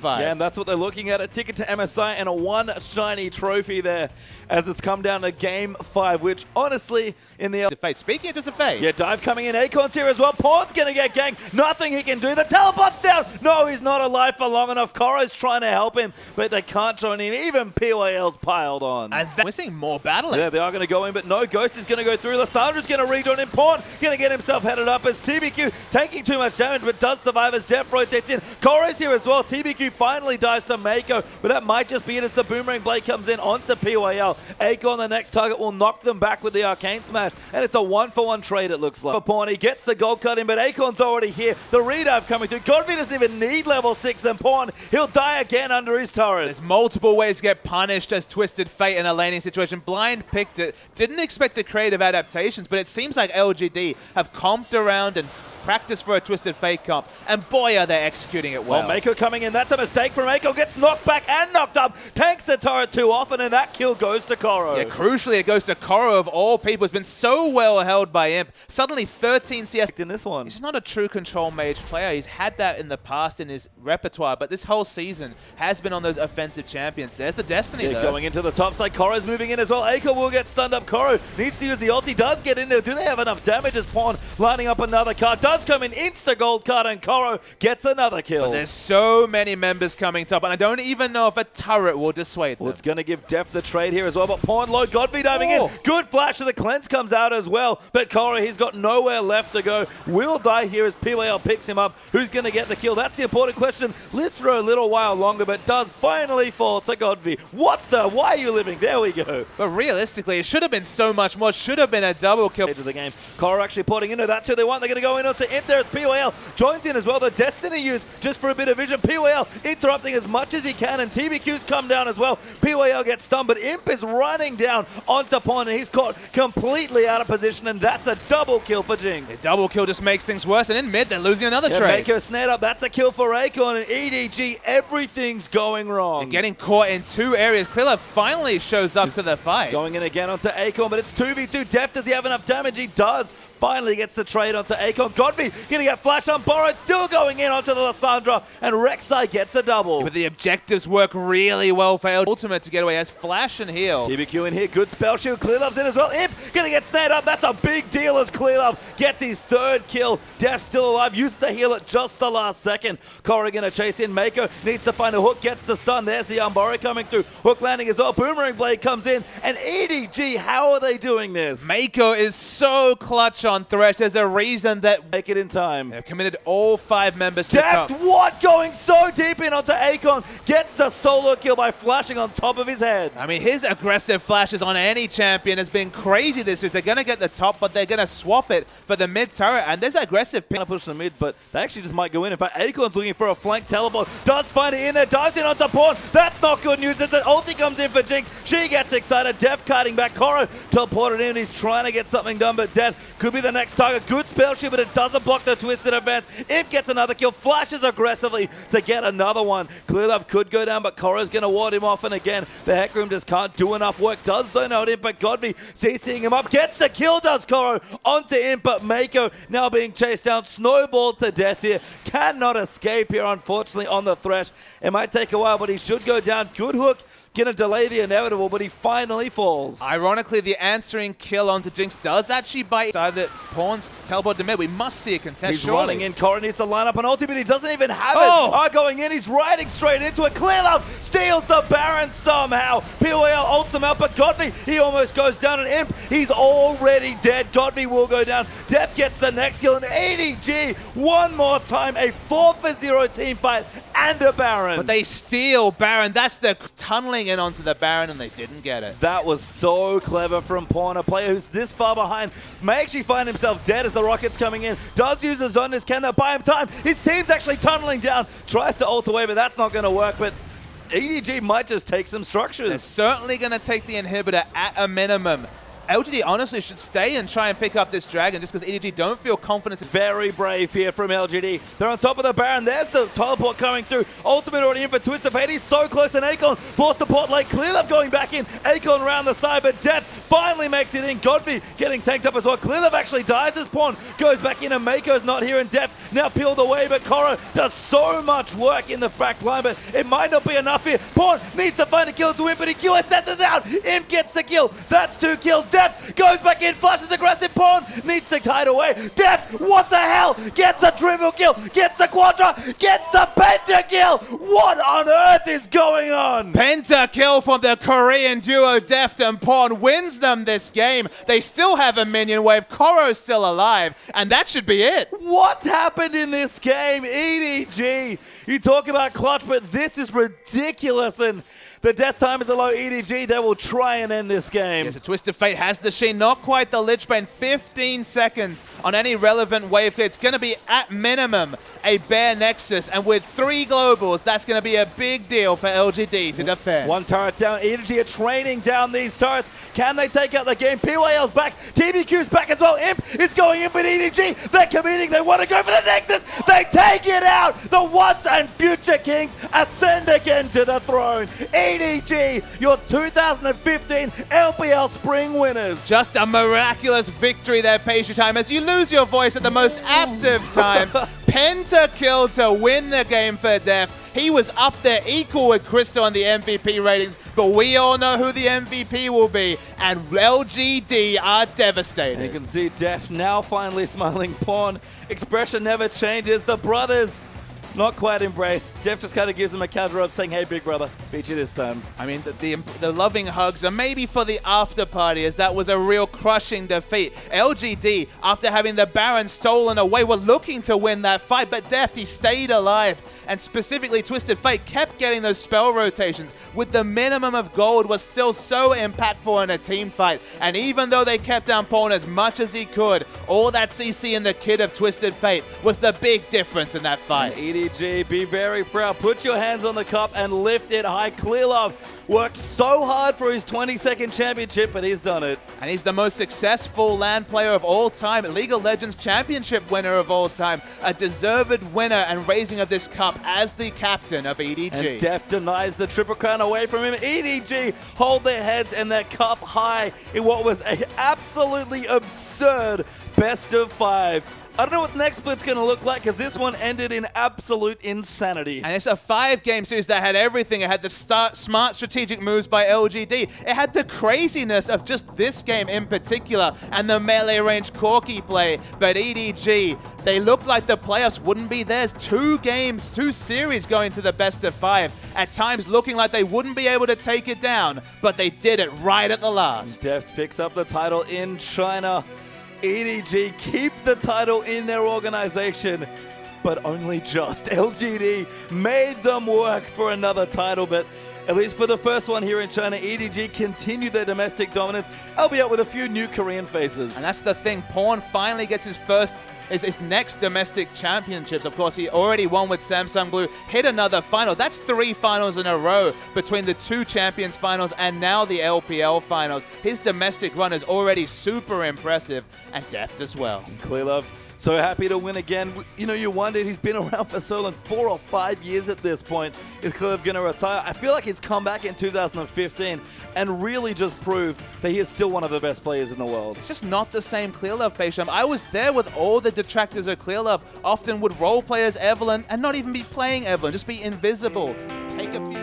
5. Yeah, and that's what they're looking at. A ticket to MSI and a one shiny trophy there as it's come down to Game 5, which honestly, in the... Fate. Speaking of Fate. Yeah, dive coming in. Acorn's here as well. Pawn's going to get ganked. Nothing he can do. The teleport's down. No, he's not alive for long enough. Koro's trying to help him, but they can't join in. Even PYL's piled on. And we're seeing more battling. Yeah, they are going to go in, but no, Ghost is going to go through. Lissandra's going to rejoin in. Pawn going to get himself headed up as TBQ taking too much damage, but does survive as Def rotates in. Koro's here as well. TBQ finally dies to Mako, but that might just be it as the Boomerang Blade comes in onto PYL. Acorn, the next target, will knock them back with the Arcane Smash, and it's a 1-for-1 trade, it looks like. For Pawn, he gets the gold cut in, but Acorn's already here. The redive coming through. Godby doesn't even need level 6, and Pawn, he'll die again under his turret. There's multiple ways to get punished as Twisted Fate in a laning situation. Blind picked it. Didn't expect the creative adaptations, but it seems like LGD have comped around and practice for a Twisted Fate comp, and boy are they executing it well. Mako coming in, that's a mistake from Mako, gets knocked back and knocked up, tanks the turret too often, and that kill goes to Koro. Yeah, crucially it goes to Koro of all people. It's been so well held by Imp. Suddenly 13 CS in this one. He's not a true control mage player. He's had that in the past in his repertoire, but this whole season has been on those offensive champions. There's the Destiny though. Going into the top side, Koro's moving in as well. Aiko will get stunned up. Koro needs to use the ulti, does get in there. Do they have enough damage as Pawn lining up another card? Does come in, insta gold card, and Koro gets another kill. But there's so many members coming top, and I don't even know if a turret will dissuade them. Well, it's going to give Def the trade here as well, but Pawn low, Godby diving in. Good flash of the cleanse comes out as well, but Koro, he's got nowhere left to go. Will die here as PYL picks him up. Who's going to get the kill? That's the important question. Lives for a little while longer, but does finally fall to Godby. What the? Why are you living? There we go. But realistically, it should have been so much more. Should have been a double kill. To the game. Koro actually porting into that's who they want. They're going to go in onto Imp there as PYL joins in as well. The Destiny use just for a bit of vision. PYL interrupting as much as he can, and TBQ's come down as well. PYL gets stunned, but Imp is running down onto Pawn, and he's caught completely out of position, and that's a double kill for Jinx. The double kill just makes things worse, and in mid, they're losing another trade. Mako snared up. That's a kill for Acorn, and EDG, everything's going wrong. They're getting caught in two areas. Clearlove finally shows up to the fight. Going in again onto Acorn, but it's 2v2. Def, does he have enough damage? He does. Finally gets the trade onto Acorn. Godby gonna get flash on borrowed, still going in onto the Lissandra, and Rek'Sai gets a double. But the objectives work really well for Ultimate to get away as flash and heal. TBQ in here, good spell shield. Clearlove's in as well. Imp gonna get snared up. That's a big deal as Clearlove gets his third kill. Def still alive, used to heal at just the last second. Koro gonna chase in. Mako needs to find a hook, gets the stun. There's the Umbari coming through. Hook landing as well. Boomerang Blade comes in, and EDG, how are they doing this? Mako is so clutch on Thresh. There's a reason that make it in time. They've committed all 5 members to Deft, what? Going so deep in onto Acorn. Gets the solo kill by flashing on top of his head. I mean, his aggressive flashes on any champion has been crazy this year. They're going to get the top, but they're going to swap it for the mid turret. And there's aggressive going to push the mid, but they actually just might go in. In fact, Acorn's looking for a flank teleport. Does find it in there. Dives in onto Pawn. That's not good news. As the ulti comes in for Jinx. She gets excited. Def cutting back. Koro teleported in. He's trying to get something done, but Def could be the next target. Good spell shield, but it doesn't block the twisted advance. Imp gets another kill. Flashes aggressively to get another one. Clearlove could go down, but Koro's going to ward him off, and again, the Heck Room just can't do enough work. Does zone out Imp, but Godby CCing him up. Gets the kill, does Koro onto Imp, but Mako now being chased down. Snowballed to death here. Cannot escape here, unfortunately, on the Thresh. It might take a while, but he should go down. Good hook. Gonna delay the inevitable, but he finally falls. Ironically, the answering kill onto Jinx does actually bite. Decided that Pawn's teleport to mid. We must see a contest. He's running in. Koro needs to line up an ulti, but he doesn't even have it. Going in. He's riding straight into it. Clearlove steals the Baron somehow. POL ults him out, but Godby, he almost goes down. And Imp, he's already dead. Godby will go down. Def gets the next kill. And ADG, one more time, a 4-for-0 team fight and a Baron. But they steal Baron. That's the tunneling in onto the Baron, and they didn't get it. That was so clever from Pawn, a player who's this far behind. May actually find himself dead as the rocket's coming in. Does use the Zonders. Can that buy him time? His team's actually tunneling down. Tries to ult away, but that's not going to work. But EDG might just take some structures. They're certainly going to take the inhibitor at a minimum. LGD honestly should stay and try and pick up this dragon just because EDG don't feel confident. Very brave here from LGD. They're on top of the Baron. There's the teleport coming through. Ultimate already in for Twisted Fate. He's so close, and Akon forced to port late. Clearlove going back in. Akon around the side, but Death finally makes it in. Godby getting tanked up as well. Clearlove actually dies as Pawn goes back in, and Mako's not here, and Death now peeled away, but Koro does so much work in the back line, but it might not be enough here. Pawn needs to find a kill to win, but he QSS's out. Imp gets the kill. That's 2 kills. Death goes back in, flashes aggressive. Pawn needs to hide away. Death, what the hell? Gets a triple kill, gets the quadra, gets the penta kill. What on earth is going on? Penta kill from the Korean duo Deft and Pawn wins them this game. They still have a minion wave. Koro's still alive, and that should be it. What happened in this game? EDG, you talk about clutch, but this is ridiculous, and the death time is a low. EDG, they will try and end this game. Yes, a Twisted Fate has the Sheen, not quite the Lich Bane. 15 seconds on any relevant wave clear. It's going to be, at minimum, a bare Nexus, and with 3 globals, that's going to be a big deal for LGD to defend. 1 turret down. EDG are training down these turrets. Can they take out the game? PYL's back. TBQ's back as well. Imp is going in, but EDG, they're committing. They want to go for the Nexus. They take it out. The once and future Kings ascend again to the throne. EDG, your 2015 LPL Spring winners. Just a miraculous victory there, Patient Time, as you lose your voice at the most active times. Pentakill to win the game for Deft. He was up there equal with Crystal on the MVP ratings, but we all know who the MVP will be, and LGD are devastated. You can see Deft now finally smiling. Pawn expression never changes. The brothers not quite embraced. Deft just kind of gives him a counter up saying, hey, big brother, beat you this time. I mean, the loving hugs are maybe for the after party, as that was a real crushing defeat. LGD, after having the Baron stolen away, were looking to win that fight, but Deft, he stayed alive. And specifically, Twisted Fate kept getting those spell rotations with the minimum of gold, was still so impactful in a team fight. And even though they kept down Pawn as much as he could, all that CC in the kit of Twisted Fate was the big difference in that fight. And EDG, be very proud. Put your hands on the cup and lift it high. Clearlove worked so hard for his 22nd championship, but he's done it. And he's the most successful LAN player of all time, League of Legends championship winner of all time, a deserved winner and raising of this cup as the captain of EDG. And Deft denies the triple crown away from him. EDG hold their heads and their cup high in what was an absolutely absurd best of 5. I don't know what the next split's going to look like, because this one ended in absolute insanity. And it's a 5-game series that had everything. It had the smart strategic moves by LGD. It had the craziness of just this game in particular and the melee range Corky play. But EDG, they looked like the playoffs wouldn't be theirs. 2 games, 2 series going to the best of 5. At times looking like they wouldn't be able to take it down, but they did it right at the last. Deft picks up the title in China. EDG keep the title in their organization, but only just. LGD made them work for another title, but at least for the first one here in China, EDG continued their domestic dominance, albeit with a few new Korean faces. And that's the thing. Pawn finally gets his next domestic championships. Of course, he already won with Samsung Blue, hit another final. That's 3 finals in a row between the 2 Champions finals and now the LPL finals. His domestic run is already super impressive, and Deft as well. Clearlove, so happy to win again. You know, you wondered, he's been around for so long, 4 or 5 years at this point. Is Clearlove going to retire? I feel like he's come back in 2015 and really just proved that he is still one of the best players in the world. It's just not the same Clearlove, Pesham. I was there with all the detractors of Clearlove, often would role play as Evelyn and not even be playing Evelyn, just be invisible. Take a few